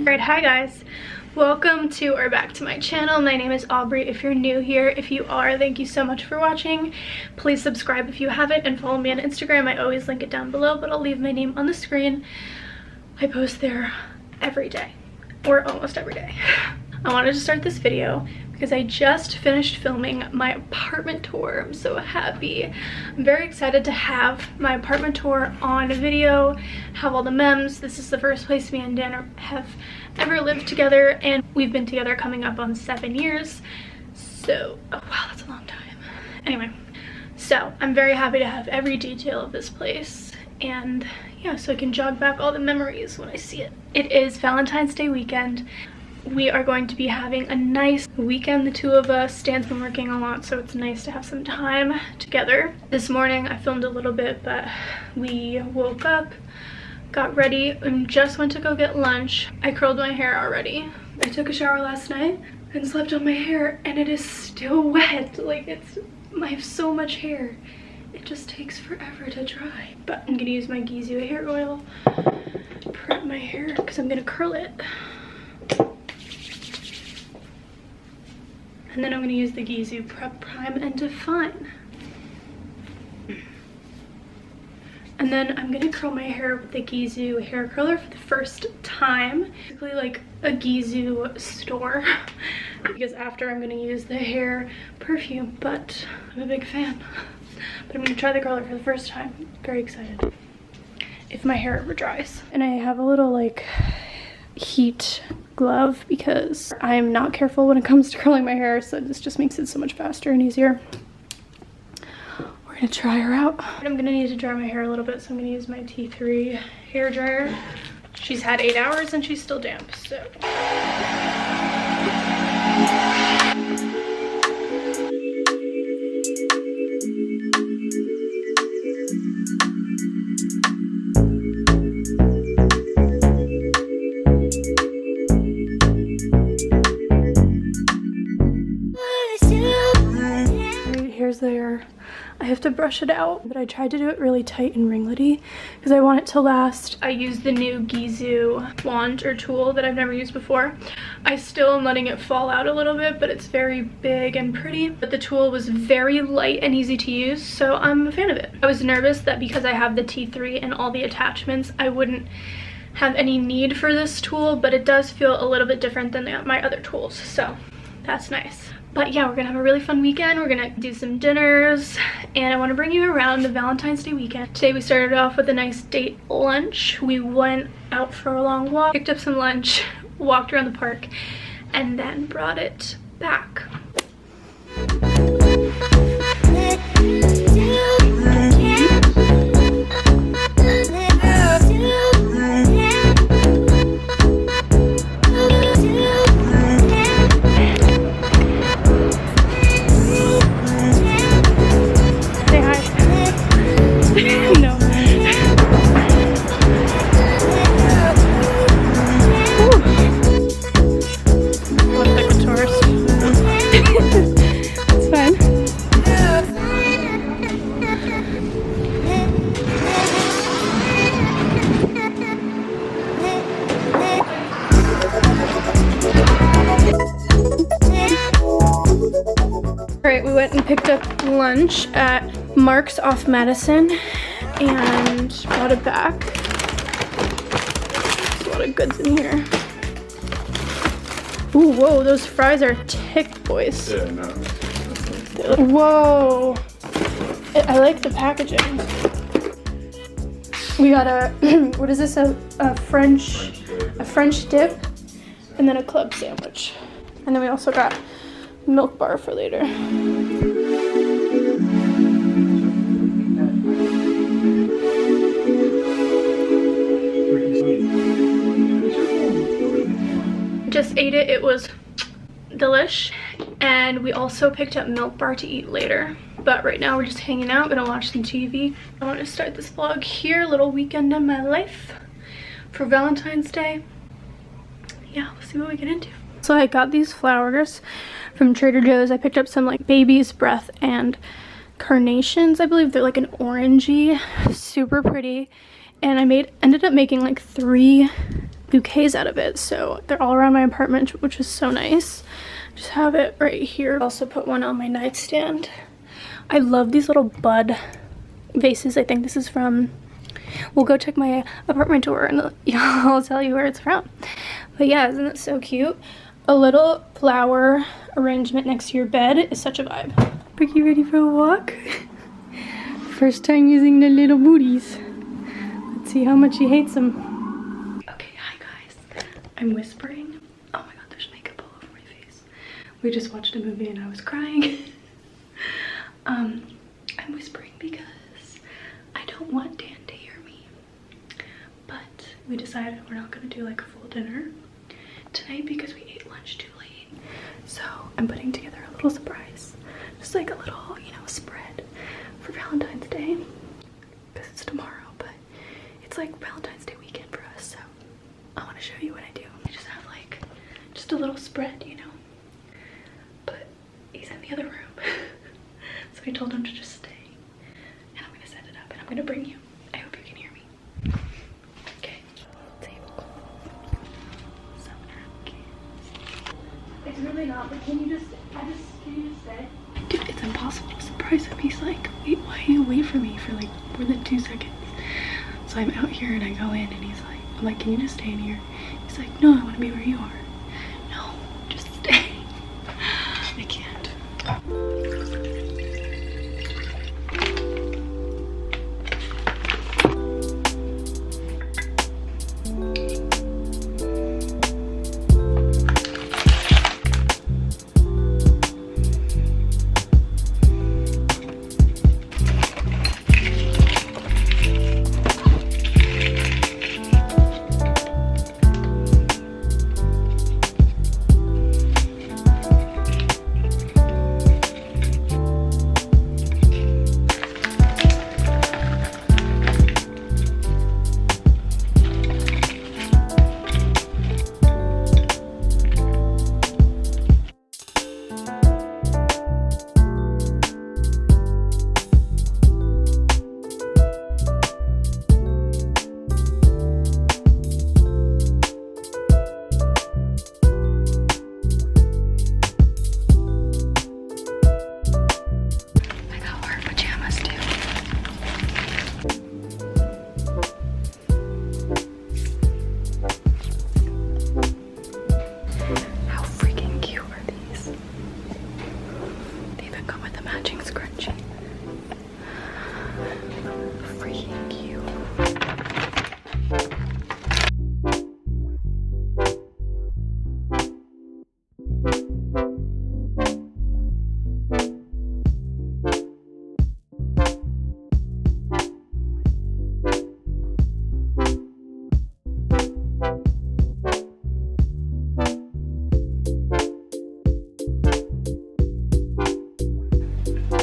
Alright, hi guys. Welcome to or back to my channel. My name is Aubrey if you're new here. If you are, thank you so much for watching. Please subscribe if you haven't and follow me on Instagram. I always link it down below, but I'll leave my name on the screen. I post there every day, or almost every day. I wanted to start this video because I just finished filming my apartment tour. I'm so happy. I'm very excited to have my apartment tour on video, have all the memes. This is the first place me and Dan have ever lived together, and we've been together coming up on 7 years. So, oh wow, that's a long time. Anyway, so I'm very happy to have every detail of this place, and yeah, so I can jog back all the memories when I see it. It is Valentine's Day weekend. We are going to be having a nice weekend, the two of us. Dan's been working a lot, so it's nice to have some time together. This morning I filmed a little bit, but we woke up, got ready, and just went to go get lunch. I curled my hair already. I took a shower last night and slept on my hair, and it is still wet. Like, I have so much hair. It just takes forever to dry. But I'm gonna use my Gizu hair oil, prep my hair, because I'm gonna curl it. And then I'm going to use the Gizu Prep Prime and Define. And then I'm going to curl my hair with the Gizu hair curler for the first time. Basically like a Gizu store. Because after I'm going to use the hair perfume, but I'm a big fan. But I'm going to try the curler for the first time. Very excited. If my hair ever dries. And I have a little like heat glove because I'm not careful when it comes to curling my hair, so this just makes it so much faster and easier. We're gonna try her out. I'm gonna need to dry my hair a little bit, so I'm gonna use my T3 hair dryer. She's had 8 hours and she's still damp, so. Here's the hair. I have to brush it out, but I tried to do it really tight and ringlety because I want it to last. I used the new Gizu wand or tool that I've never used before. I still am letting it fall out a little bit, but it's very big and pretty. But the tool was very light and easy to use, so I'm a fan of it. I was nervous that because I have the T3 and all the attachments, I wouldn't have any need for this tool, but it does feel a little bit different than my other tools, so that's nice. But yeah, we're gonna have a really fun weekend. We're gonna do some dinners, and I wanna bring you around the Valentine's Day weekend. Today we started off with a nice date lunch. We went out for a long walk, picked up some lunch, walked around the park, and then brought it back. Alright, we went and picked up lunch at Mark's off Madison and brought it back. There's a lot of goods in here. Ooh, whoa, those fries are thick, boys. Yeah, no. Whoa. I like the packaging. We got a, what is this, a French dip, and then a club sandwich. And then we also got milk bar for later. Just ate it. It was delish, and we also picked up milk bar to eat later. But right now we're just hanging out, gonna watch some TV. I want to start this vlog here, little weekend in my life for Valentine's Day. Yeah, we'll see what we get into. So I got these flowers from Trader Joe's. I picked up some like baby's breath and carnations. I believe they're like an orangey, super pretty. And I ended up making like 3 bouquets out of it, so they're all around my apartment, which is so nice. Just have it right here. Also put one on my nightstand. I love these little bud vases. I think this is from, we'll go check my apartment tour and I'll tell you where it's from. But yeah, isn't it so cute? A little flower arrangement next to your bed is such a vibe. Are you ready for a walk? First time using the little booties. Let's see how much he hates them. Okay, hi guys. I'm whispering. Oh my god, there's makeup all over my face. We just watched a movie and I was crying. I'm whispering because I don't want Dan to hear me. But we decided we're not gonna do like a full dinner tonight because we ate lunch too late. So I'm putting together a little surprise. Just like a little, you know, spread for Valentine's Day. Because it's tomorrow, but it's like Valentine's Day weekend for us. So I want to show you what I do. I just have like, just a little spread, you know. But he's in the other room. So I told him to just stay. And I'm going to set it up and I'm going to bring you. I hope you can hear me. Okay. Table. Some napkins. It's really not, but can you just stay? Dude, it's impossible to surprise him. He's like, wait, why do you wait for me for like more than 2 seconds? So I'm out here and I go in and he's like, I'm like, can you just stay in here? He's like, no, I want to be where you are. No, just stay. I can't.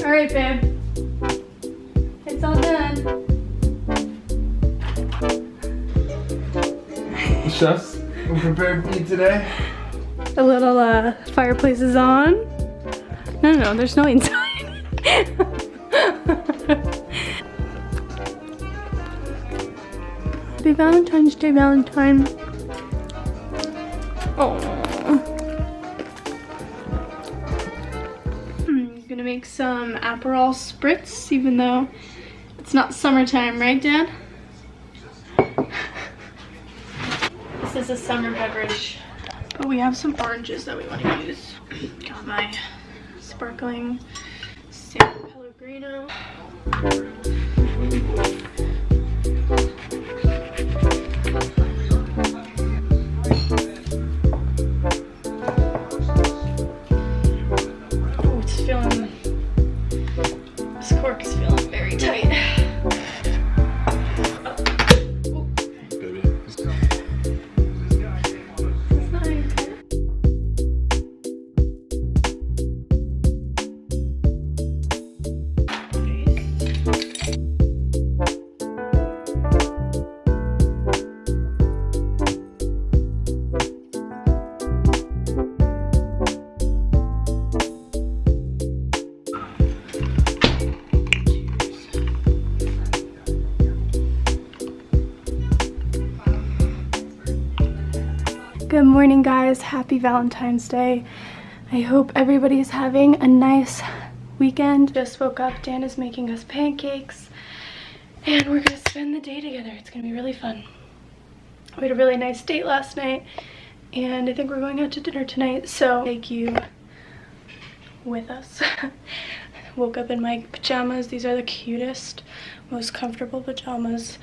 Alright, babe. It's all done. Chefs, we prepared for you today. The little fireplace is on. No, there's no inside. Happy Valentine's Day, Valentine. Oh. Gonna make some Aperol Spritz, even though it's not summertime, right, Dad? This is a summer beverage, but we have some oranges that we want to use. Got my sparkling San Pellegrino. This cork is feeling very tight. morning, guys. Happy Valentine's Day. I hope everybody's having a nice weekend. Just woke up. Dan is making us pancakes and we're gonna spend the day together. It's gonna be really fun. We had a really nice date last night and I think we're going out to dinner tonight, so take you with us. Woke up in my pajamas. These are the cutest, most comfortable pajamas.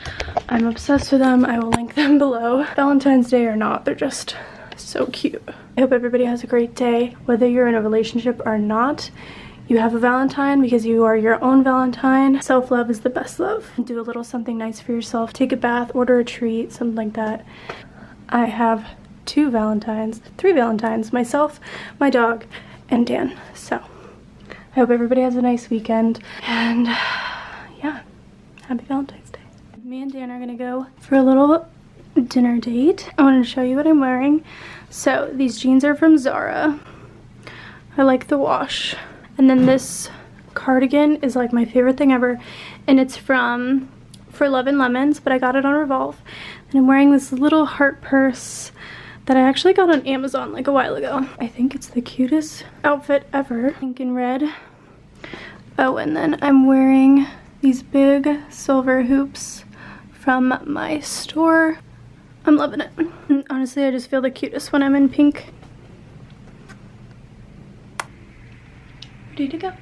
I'm obsessed with them. I will link them below. Valentine's Day or not, they're just so cute. I hope everybody has a great day. Whether you're in a relationship or not, you have a Valentine because you are your own Valentine. Self-love is the best love. Do a little something nice for yourself. Take a bath, order a treat, something like that. I have three Valentines, myself, my dog, and Dan. So I hope everybody has a nice weekend, and yeah, happy Valentine's Day. Me and Dan are gonna go for a little dinner date. I wanted to show you what I'm wearing. So these jeans are from Zara. I like the wash. And then this cardigan is like my favorite thing ever, and it's from For Love and Lemons, but I got it on Revolve. And I'm wearing this little heart purse that I actually got on Amazon like a while ago. I think it's the cutest outfit ever. Pink and red. Oh, and then I'm wearing these big silver hoops from my store. I'm loving it. And honestly, I just feel the cutest when I'm in pink. Ready to go.